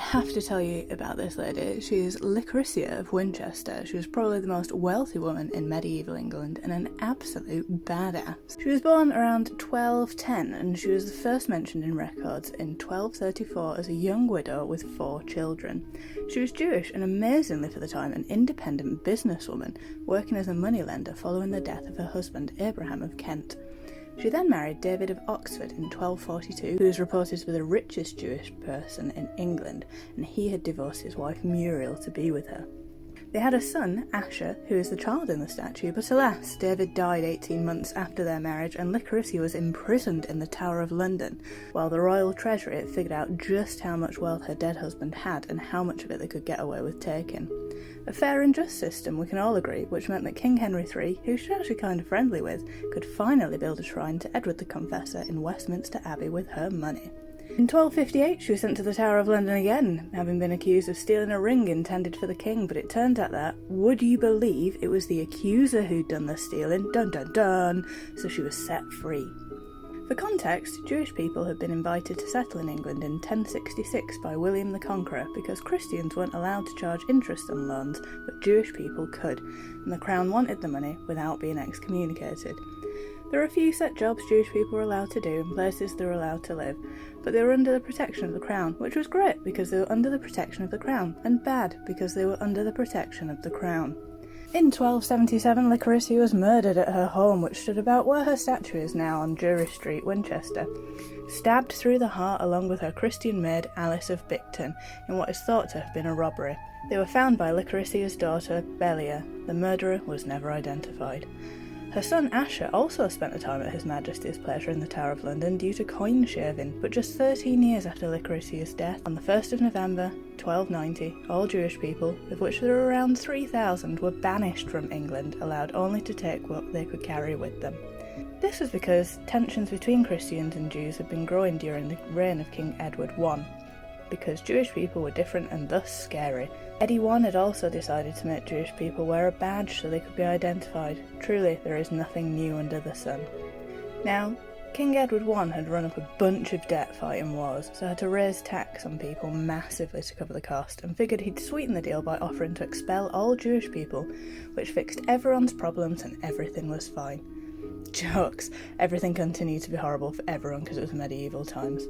have to tell you about this lady. She is Licoricia of Winchester. She was probably the most wealthy woman in medieval England and an absolute badass. She was born around 1210 and she was first mentioned in records in 1234 as a young widow with 4 children. She was Jewish and amazingly for the time an independent businesswoman, working as a moneylender following the death of her husband Abraham of Kent. She then married David of Oxford in 1242, who is reported to be the richest Jewish person in England, and he had divorced his wife Muriel to be with her. They had a son, Asher, who is the child in the statue, but alas, David died 18 months after their marriage and Licoricia was imprisoned in the Tower of London, while the royal treasury had figured out just how much wealth her dead husband had and how much of it they could get away with taking. A fair and just system, we can all agree, which meant that King Henry III, who she was actually kind of friendly with, could finally build a shrine to Edward the Confessor in Westminster Abbey with her money. In 1258 she was sent to the Tower of London again, having been accused of stealing a ring intended for the king, but it turned out that, would you believe, it was the accuser who'd done the stealing, dun dun dun, so she was set free. For context, Jewish people had been invited to settle in England in 1066 by William the Conqueror because Christians weren't allowed to charge interest on loans, but Jewish people could, and the crown wanted the money without being excommunicated. There were a few set jobs Jewish people were allowed to do and places they were allowed to live, but they were under the protection of the crown, which was great because they were under the protection of the crown, and bad because they were under the protection of the crown. In 1277, Licoricia was murdered at her home, which stood about where her statue is now on Jury Street, Winchester, stabbed through the heart along with her Christian maid Alice of Bicton in what is thought to have been a robbery. They were found by Licoricia's daughter, Belia. The murderer was never identified. Her son Asher also spent a time at His Majesty's pleasure in the Tower of London due to coin shaving, but just 13 years after Licoricia's death, on the 1st of November 1290, all Jewish people, of which there were around 3,000, were banished from England, allowed only to take what they could carry with them. This was because tensions between Christians and Jews had been growing during the reign of King Edward I, because Jewish people were different and thus scary. Eddie I had also decided to make Jewish people wear a badge so they could be identified. Truly, there is nothing new under the sun. Now, King Edward I had run up a bunch of debt fighting wars, so had to raise tax on people massively to cover the cost, and figured he'd sweeten the deal by offering to expel all Jewish people, which fixed everyone's problems and everything was fine. Jokes. Everything continued to be horrible for everyone because it was medieval times.